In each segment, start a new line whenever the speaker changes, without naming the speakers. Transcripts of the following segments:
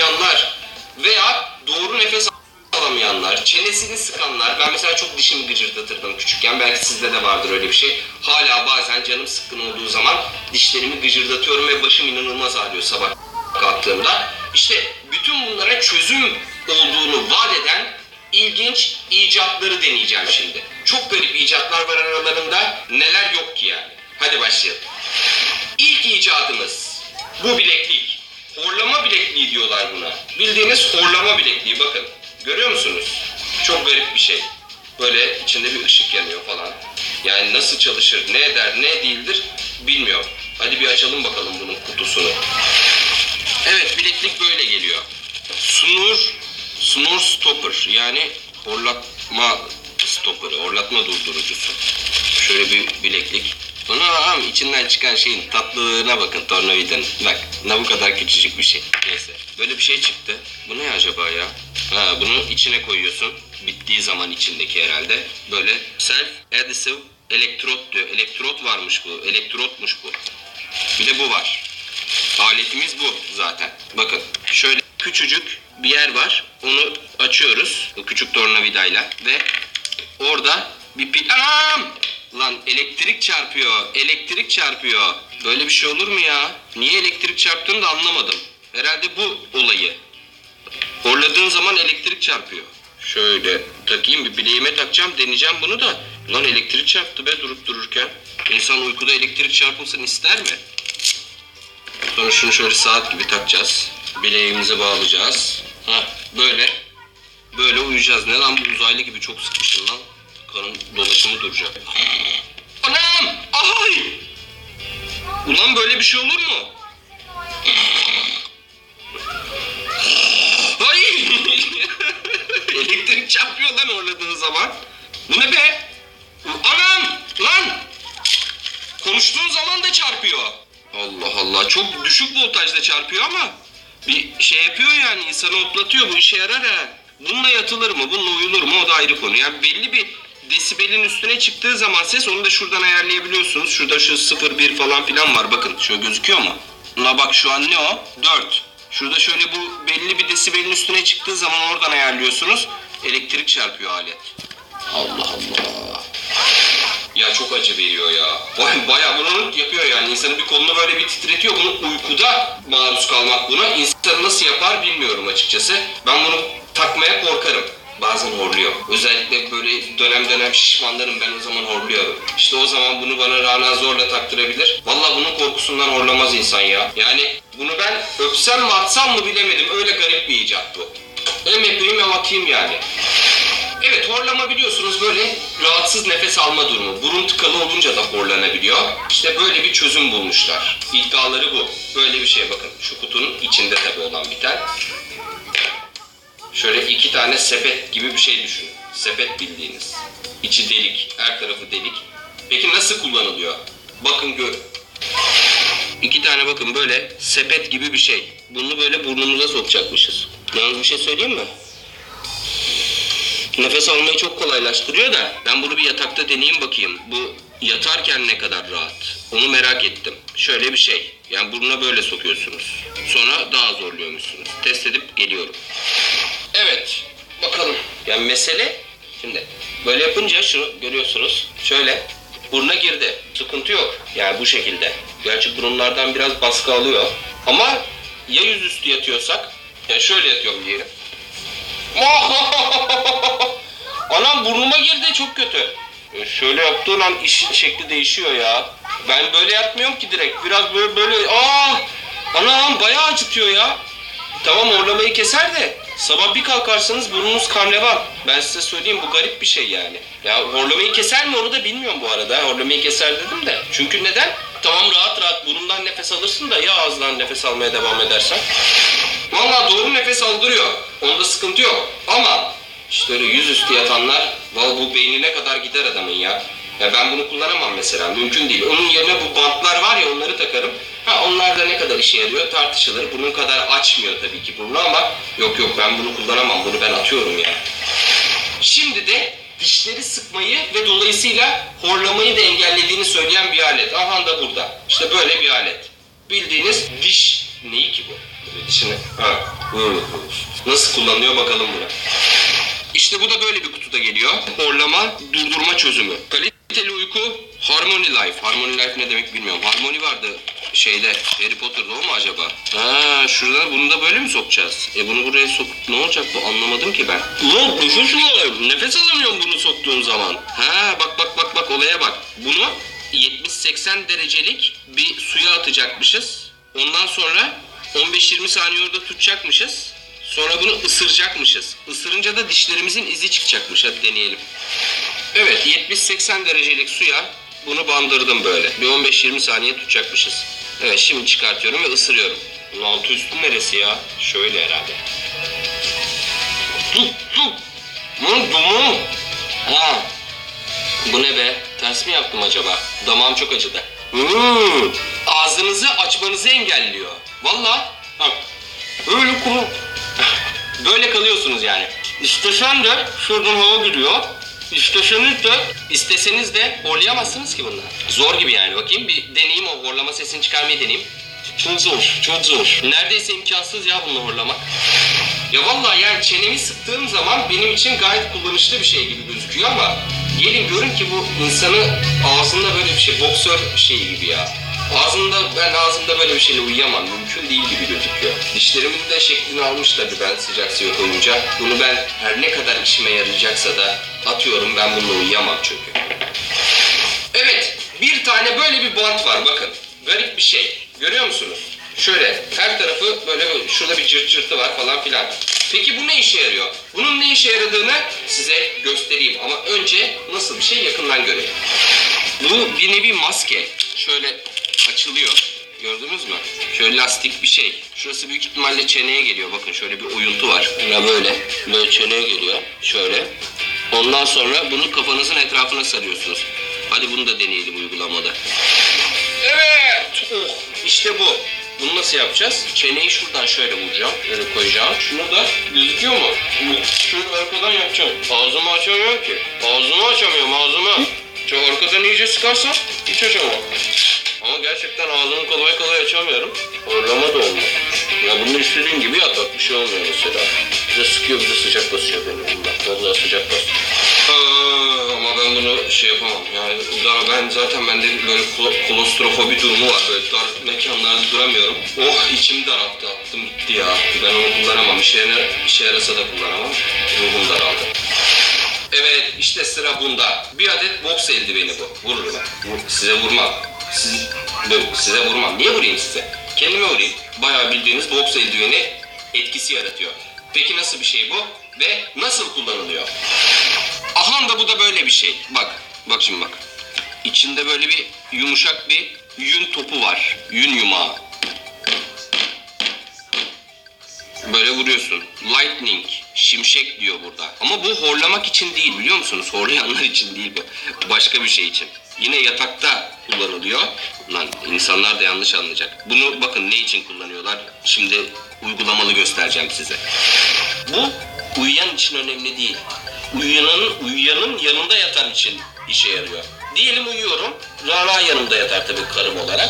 alamayanlar veya doğru nefes alamayanlar, çenesini sıkanlar. Ben mesela çok dişimi gıcırdatırdım küçükken. Belki sizde de vardır öyle bir şey. Hala bazen canım sıkkın olduğu zaman dişlerimi gıcırdatıyorum ve başım inanılmaz ağrıyor sabah kalktığımda. İşte bütün bunlara çözüm olduğunu vaat eden ilginç icatları deneyeceğim şimdi. Çok garip icatlar var aralarında. Neler yok ki yani. Hadi başlayalım. İlk icadımız bu bileklik. Horlama bilekliği diyorlar buna. Bildiğiniz horlama bilekliği, bakın. Görüyor musunuz? Çok garip bir şey. Böyle içinde bir ışık yanıyor falan. Yani nasıl çalışır, ne eder, ne değildir bilmiyorum. Hadi bir açalım bakalım bunun kutusunu. Evet, bileklik böyle geliyor. Snore stopper, yani horlatma stopperı, horlatma durdurucusu. Şöyle bir bileklik. Anam, içinden çıkan şeyin tatlılığına bakın, tornavidanın. Bak, ne bu kadar küçücük bir şey. Neyse, böyle bir şey çıktı. Bu ne acaba ya? Ha, bunu içine koyuyorsun. Bittiği zaman içindeki herhalde. Böyle self adhesive elektrot diyor. Elektrot varmış bu. Elektrotmuş bu. Bir de bu var. Aletimiz bu zaten. Bakın, şöyle küçücük bir yer var. Onu açıyoruz. O küçük tornavidayla ve orada bir pil... Anam! Lan elektrik çarpıyor. Elektrik çarpıyor. Böyle bir şey olur mu ya? Niye elektrik çarptığını da anlamadım. Herhalde bu olayı. Horladığın zaman elektrik çarpıyor. Şöyle takayım, bir bileğime takacağım, deneyeceğim bunu da. Lan elektrik çarptı be durup dururken. İnsan uykuda elektrik çarpılsın ister mi? Sonra şunu şöyle saat gibi takacağız. Bileğimize bağlayacağız. Hah, böyle uyuyacağız. Ne lan bu, uzaylı gibi çok sıkmışım lan. Karın dolaşımı duracak. Anam! Ay! Ulan böyle bir şey olur mu? Ay! Elektrik çarpıyor lan horladığın zaman. Bu ne be? Anam! Lan! Konuştuğun zaman da çarpıyor. Allah Allah, çok düşük voltajda çarpıyor ama bir şey yapıyor yani, insanı hoplatıyor, bu işe yarar ha. Bununla yatılır mı, bununla uyulur mu, o da ayrı konu. Yani belli bir desibelin üstüne çıktığı zaman ses, onu da şuradan ayarlayabiliyorsunuz. Şurada şu 0,1 falan filan var, bakın şöyle gözüküyor mu? Buna bak, şu an ne o? 4. Şurada şöyle bu belli bir desibelin üstüne çıktığı zaman oradan ayarlıyorsunuz. Elektrik çarpıyor alet. Allah Allah. Ya çok acı veriyor ya. Bayağı bunu yapıyor yani. İnsanın bir kolunu böyle bir titretiyor. Bunu uykuda maruz kalmak buna. İnsan nasıl yapar bilmiyorum açıkçası. Ben bunu takmaya korkarım. Bazen horluyor. Özellikle böyle dönem dönem şişmanlarım, ben o zaman horluyorum. İşte o zaman bunu bana Rana zorla taktırabilir. Vallahi bunun korkusundan horlamaz insan ya. Yani bunu ben öpsem mi atsam mı bilemedim. Öyle garip bir icat bu. Hem öpeyim hem atayım yani. Evet, horlama biliyorsunuz böyle rahatsız nefes alma durumu. Burun tıkalı olunca da horlanabiliyor. İşte böyle bir çözüm bulmuşlar. İddiaları bu. Böyle bir şey, bakın. Şu kutunun içinde tabii olan bir tane. Şöyle 2 tane sepet gibi bir şey düşünün. Sepet bildiğiniz. İçi delik, her tarafı delik. Peki nasıl kullanılıyor? Bakın görün. 2 tane bakın böyle sepet gibi bir şey. Bunu böyle burnumuza sokacakmışız. Yalnız bir şey söyleyeyim mi? Nefes almayı çok kolaylaştırıyor da ben bunu bir yatakta deneyeyim bakayım. Bu yatarken ne kadar rahat? Onu merak ettim. Şöyle bir şey. Yani burnuna böyle sokuyorsunuz. Sonra daha zorluyormuşsunuz. Test edip geliyorum. Evet. Bakalım. Yani mesele şimdi böyle yapınca şunu görüyorsunuz. Şöyle buruna girdi. Sıkıntı yok. Yani bu şekilde. Gerçi burunlardan biraz baskı alıyor. Ama ya yüzüstü yatıyorsak, yani şöyle yatıyorum diyelim. Anam burnuma girdi, çok kötü. Şöyle yaptığın an işin şekli değişiyor ya. Ben böyle yatmıyorum ki direkt. Biraz böyle. Anam bayağı acıtıyor ya. Tamam, horlamayı keser de sabah bir kalkarsanız burnunuz karneval. Ben size söyleyeyim, bu garip bir şey yani. Ya horlamayı keser mi onu da bilmiyorum bu arada. Horlamayı keser dedim de. Çünkü neden? Tamam, rahat rahat burundan nefes alırsın da ya ağızdan nefes almaya devam edersen. Vallahi doğru nefes aldırıyor. Onda sıkıntı yok. Ama işte öyle yüzüstü yatanlar, vallahi bu beynine kadar gider adamın ya. Ya ben bunu kullanamam mesela. Mümkün değil. Onun yerine bu bantlar var ya, onları takarım. Onlar da ne kadar işe yarıyor tartışılır. Bunun kadar açmıyor tabii ki burnu ama yok ben bunu kullanamam. Bunu ben atıyorum ya. Şimdi de dişleri sıkmayı ve dolayısıyla horlamayı da engellediğini söyleyen bir alet. Aha da burada. İşte böyle bir alet. Bildiğiniz diş neyi ki bu? İçine. Ha. Nasıl kullanılıyor bakalım buna. İşte bu da böyle bir kutuda geliyor. Horlama durdurma çözümü. Kaliteli uyku, Harmony Life. Harmony Life ne demek bilmiyorum. Harmony vardı şeyde, Harry Potter'da, o mu acaba? Ha, şurada bunu da böyle mi sokacağız? Bunu buraya sok... Ne olacak bu? Anlamadım ki ben. Ulan nefes alamıyorum. Nefes alamıyorum bunu soktuğum zaman. Ha, bak olaya bak. Bunu 70-80 derecelik bir suya atacakmışız. Ondan sonra 15-20 saniye orada tutacakmışız. Sonra bunu ısıracakmışız. Isırınca da dişlerimizin izi çıkacakmış. Hadi deneyelim. Evet, 70-80 derecelik suya bunu bandırdım böyle. Bir 15-20 saniye tutacakmışız. Evet, şimdi çıkartıyorum ve ısırıyorum. Bunun altı üstü neresi ya? Şöyle herhalde. Ha. Bu ne be? Ters mi yaptım acaba? Damağım çok acıdı. Ağzınızı açmanızı engelliyor. Vallahi. Böyle kuru. Böyle kalıyorsunuz yani. İstesen de şuradan hava giriyor. İsteseniz de horlayamazsınız ki bunlar. Zor gibi yani. Bakayım bir deneyeyim, o horlama sesini çıkarmayı deneyeyim. Çok zor. Neredeyse imkansız ya bunu horlamak. Ya vallahi yani çenemi sıktığım zaman benim için gayet kullanışlı bir şey gibi gözüküyor ama gelin görün ki bu insanı ağzında böyle bir şey, boksör şeyi gibi ya. Ben ağzımda böyle bir şeyle uyuyamam. Mümkün değil gibi gözüküyor. Dişlerimin de şeklini almış tabii ben sıcak suya koyunca. Bunu ben her ne kadar işime yarayacaksa da atıyorum, ben bununla uyuyamam çünkü. Evet, bir tane böyle bir bant var bakın. Garip bir şey. Görüyor musunuz? Şöyle her tarafı böyle, şurada bir cırt cırtı var falan filan. Peki bu ne işe yarıyor? Bunun ne işe yaradığını size göstereyim ama önce nasıl bir şey yakından görelim. Bu bir nevi maske. Şöyle açılıyor. Gördünüz mü? Şöyle lastik bir şey. Şurası büyük ihtimalle çeneye geliyor. Bakın şöyle bir oyuntu var. Ya böyle çeneye geliyor. Şöyle. Ondan sonra bunu kafanızın etrafına sarıyorsunuz. Hadi bunu da deneyelim uygulamada. Evet. İşte bu. Bunu nasıl yapacağız? Çeneyi şuradan şöyle vuracağım. Şöyle koyacağım. Şunu da gözüküyor mu? Şöyle arkadan yapacağım. Ağzımı açamıyorum ki. Ağzımı. Şu arkadan iyice sıkarsam hiç açamam. Ama gerçekten ağzımı kolay açamıyorum. Horlama da olmuyor. Ya bunu istediğim gibi yat, bak bir şey olmuyor mesela. Bir de sıkıyor, bir de sıcak basıyor beni bunlar. Vallahi sıcak basıyor. Ama ben bunu şey yapamam. Yani bende böyle kolostrofobi durumu var. Böyle dar mekanlarda duramıyorum. İçim daralttı, attım gitti ya. Ben onu kullanamam. İşe yarasa da kullanamam. Ruhum daraldı. Evet, işte sıra bunda. Bir adet boks eldiveni bu. Vururum ben. Size vurmam. Size vurmam. Niye vurayım size? Kendime vurayım. Bayağı bildiğiniz boks eldiveni etkisi yaratıyor. Peki nasıl bir şey bu? Ve nasıl kullanılıyor? Aha da bu da böyle bir şey. Bak şimdi bak. İçinde böyle bir yumuşak bir yün topu var. Yün yumağı. Böyle vuruyorsun. Lightning, şimşek diyor burada. Ama bu horlamak için değil, biliyor musunuz? Horlayanlar için değil bu. Başka bir şey için. Yine yatakta kullanılıyor. Lan insanlar da yanlış anlayacak. Bunu bakın ne için kullanıyorlar. Şimdi uygulamalı göstereceğim size. Bu uyuyan için önemli değil. Uyuyanın yanında yatan için işe yarıyor. Diyelim uyuyorum. Rana yanımda yatar tabii karım olarak.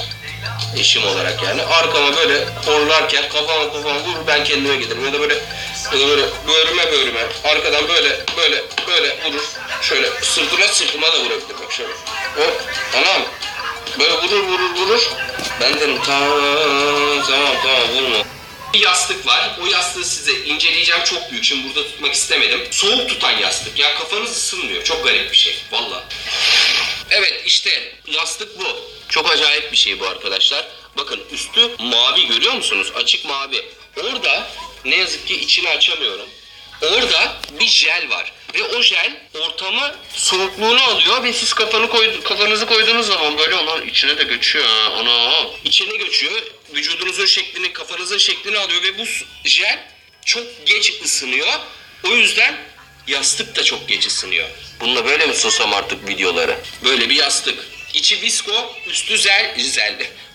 Eşim olarak yani. Arkama böyle horlarken kafama vurur, ben kendime gelirim. Ya da böyle böğrüme arkadan böyle vurur. Şöyle sırtıma da vurabilir bak şöyle. Anam böyle vurur. Ben derim tamam vurma. Bir yastık var. O yastığı size inceleyeceğim, çok büyük. Şimdi burada tutmak istemedim. Soğuk tutan yastık. Ya kafanız ısınmıyor. Çok garip bir şey. Vallahi. Evet işte yastık bu. Çok acayip bir şey bu arkadaşlar. Bakın üstü mavi, görüyor musunuz? Açık mavi. Orada ne yazık ki içini açamıyorum. Orada bir jel var. Ve o jel ortamı soğukluğunu alıyor ve siz kafanızı koyduğunuz zaman böyle onun içine de göçüyor. Ana. İçine göçüyor. Vücudunuzun şeklini, kafanızın şeklini alıyor ve bu jel çok geç ısınıyor. O yüzden yastık da çok geç ısınıyor. Bununla böyle mi susam artık videoları? Böyle bir yastık. İçi visko, üstü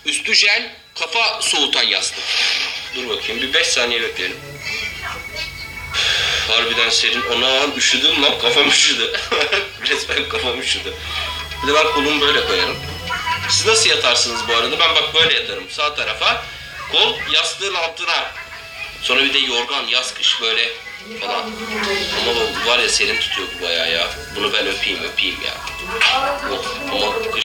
üstü jel, kafa soğutan yastık. Dur bakayım bir 5 saniye bekleyelim. Harbiden serin. Ona üşüdüm lan, kafam üşüdü. Resmen kafam üşüdü. Bir de ben kolumu böyle koyarım. Siz nasıl yatarsınız bu arada? Ben bak böyle yatarım. Sağ tarafa Kol yastığın altına. Sonra bir de yorgan yaz kış böyle falan. Ama bu var ya serin tutuyor bu bayağı ya. Bunu ben öpeyim ya. Oh, ama kış